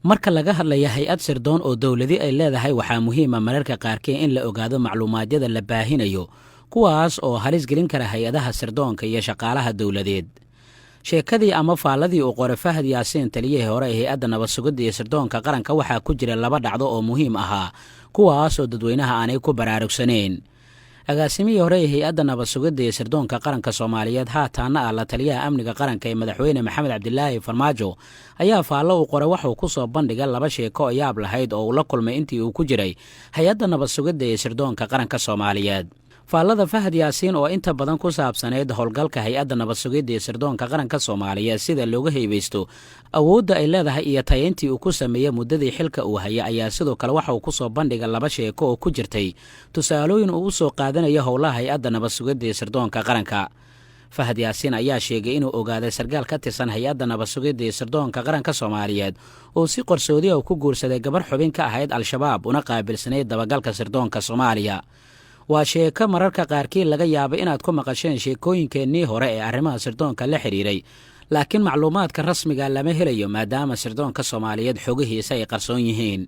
marka laga hadlayo hay-ad sirdoon oo dowladi ay leedahay waxaa muhiima mararka qaarkee in la ogaado macluumaadyada la baahinayo kuwaas oo halis gelin kara hay-adaha sirdoonka iyo shaqaalaha dowladeed. sheekadii ama faalladii uu qoray Fahad Yaasiin taliyihii hore ee hay-adda nabad sugidda iyo sirdoonka qaranka waxaa ku jira laba dhacdo oo muhiim ahaa kuwaas oo dadweynaha aanay ku baraarugsaneyn. agaasimihii hore ee hay-adda nabad sugidda iyo sirdoonka qaranka Soomaaliyeed haataana ah la taliyaha amniga qaranka ee madaxweyne Maxamed Cabdilaahi Farmaajo ayaa faallo uu qoray waxa uu ku soo bandhigay laba sheeko oo yaab lahayd oo uu la kulmay intii uu ku jiray hay-adda nabad sugidda iyo sirdoonka qaranka Soomaaliyeed. faallada Fahad Yaasiin oo inta badan ku saabsaneyd howlgalka hay-adda nabad sugidda iyo sirdoonka qaranka Soomaaliyeed sida looga heybeysto awoodda ay leedahay iyo tayeyntii uu ku sameeyay muddadii xilka uu hayay ayaa sidoo kale waxa uu ku soo bandhigay laba sheeko oo ku jirtay tusaalooyin uu u soo qaadanayo howlaha hay-adda nabad sugidda iyo sirdoonka qaranka. Fahad Yaasiin ayaa sheegay inuu ogaaday sargaal ka tirsan hay-adda nabad sugidda iyo sirdoonka qaranka Soomaaliyeed oo si qarsoodi ah ku guursaday gabar xubin ka ahayd Al-Shabaab una qaabilsanayd dabagalka sirdoonka Soomaaliya. waa sheeko mararka qaarkii laga yaabay inaad ku maqasheen sheekooyinkeennii hore ee arrimaha sirdoonka la xiriiray, laakiin macluumaadka rasmiga lama helayo maadaama sirdoonka Soomaaliyeed xogihiisa ay qarsoon yihiin.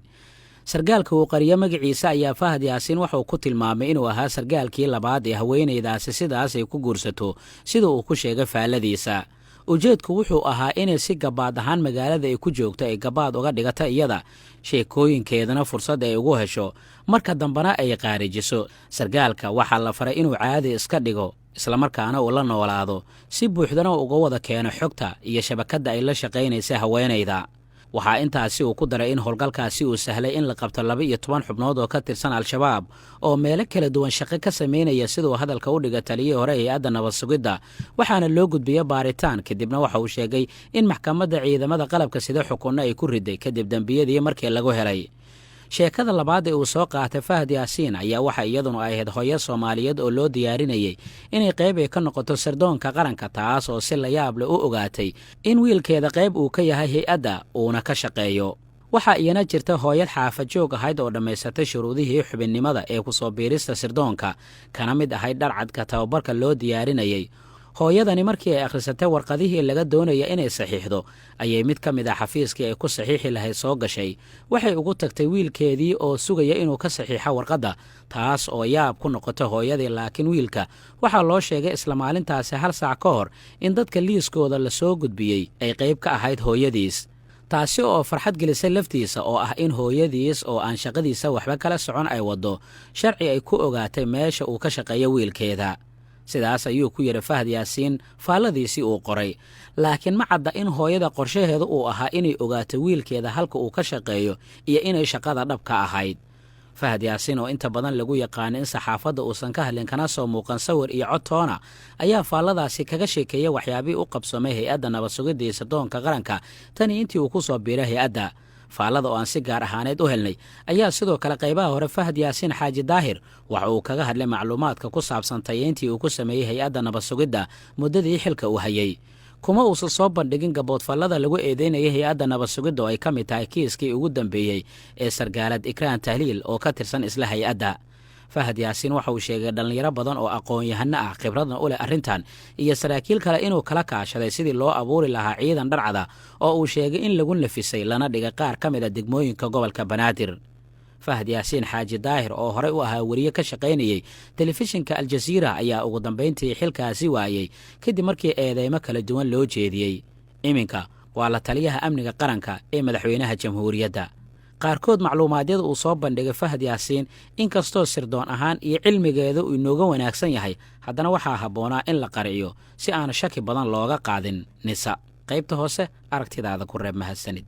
sargaalka uu qariyo magaciisa ayaa Fahad Yaasiin waxa uu ku tilmaamay inuu ahaa sargaalkii labaad ee haweenaydaasi sidaas ay ku guursato sida uu ku sheegay faalladiisa. ujeedku wuxuu ahaa inay si gabaad ahaan magaalada ay ku joogto ay gabaad uga dhigata iyada sheekooyinkeedana fursad ay ugu hesho marka dambana ay qaarijiso. sargaalka waxaa la faray inuu caadi iska dhigo islamarkaana uu la noolaado si buuxdana uga wada keeno xogta iyo shabakadda ay la shaqaynaysa haweenayda. waxaa intaasi uu ku daray in howlgalkaasi uu sahlay in la qabto 12 xubnood oo ka tirsan Al-Shabaab oo meelo kala duwan shaqo ka sameynaya sidoo hadalka u dhiga taliyihii hore ee hay-adda nabad sugidda waxaana loo gudbiyay baaritaan kadibna waxa uu sheegay in maxkamadda ciidamada qalabka sida xukunno ay ku riday kadib dambiyadii markii lagu helay. sheekada labaad ee uu soo qaatay Fahad Yaasiin ayaa waxa iyaduna ahayd hooyo Soomaaliyeed oo loo diyaarinayay inay qayb ay ka noqoto sirdoonka qaranka taas oo si la yaab leh u ogaatay in wiilkeeda qayb uu ka yahay hay-adda uuna ka shaqeeyo. waxaa iyana jirta hooyad xaafad joog ahayd oo dhammaysatay shuruudihii xubinnimada ee ku soo biirista sirdoonka kana mid ahayd dharcadka tababarka loo diyaarinayay. hooyadani markii ay akhrisatay warqadihii laga doonaya inay saxiixdo ayay mid ka mid ah xafiiskii ay ku saxiixi lahayd soo gashay. waxay ugu tagtay wiilkeedii oo sugaya inuu ka saxiixo warqadda taas oo yaab ku noqotay hooyadii, laakiin wiilka waxaa loo sheegay isla maalintaasi 1 saac ka hor in dadka liiskooda la soo gudbiyey ay qayb ka ahayd hooyadiis, taasi oo farxad gelisay laftiisa oo ah in hooyadiis oo aan shaqadiisa waxba kala socon ay waddo sharci ay ku ogaatay meesha uu ka shaqeeyo wiilkeeda. sidaas ayuu ku yidhi Fahad Yaasiin faalladiisii uu qoray, laakiin ma cadda in hooyada qorshaheedu uu ahaa inay ogaato wiilkeeda halka uu ka shaqeeyo iyo inay shaqada dhab ka ahayd. Fahad Yaasiin oo inta badan lagu yaqaano in saxaafadda uusan ka hadlin kana soo muuqan sawir iyo cod toona ayaa faalladaasi kaga sheekeeyay waxyaabihii u qabsamay hay-adda nabad sugidda iyo sirdoonka qaranka tani intii uu ku soo biiray hay-adda. faallada oo aan si gaar ahaaneed u helnay ayaa sidoo kale qaybaha hore Fahad Yaasiin Xaaji Daahir waxa uu kaga hadlay macluumaadka ku saabsan tayeyntii uu ku sameeyay hay-adda nabad sugidda muddadii xilka uu hayay. kuma uusan soo bandhigin gabood faallada lagu eedeynayay hay-adda nabad sugidda oo ay ka mid tahay kiiskii ugu dambeeyey ee sargaalad Ikraan Tahliil oo ka tirsan isla hay-adda. Fahad Yaasiin waxa uu sheegay dhalinyaro badan oo aqoon-yahano ah khibradna u leh arrintan iyo saraakiil kale inuu kala kaashaday sidii loo abuuri lahaa ciidan dharcada oo uu sheegay in lagu nafisay lana dhigay qaar ka mid a degmooyinka gobolka Banaadir. Fahad Yaasiin Xaaji Daahir oo horey u ahaa wariye ka shaqaynayay telefishinka Al Jazeera ayaa ugu dambeyntii xilkaasi waayay kadib markii eedeymo kala duwan loo jeediyey. iminka waa la taliyaha amniga qaranka ee madaxweynaha jamhuuriyadda. qaarkood macluumaadyada uu soo bandhigay Fahad Yaasiin inkastoo sirdoon ahaan iyo cilmigeedu uu inooga wanaagsan yahay haddana waxaa habboonaa in la qariyo si aan shaki badan looga qaadin nisa. qaybta hoose aragtidaada ku reeb mahadsanid.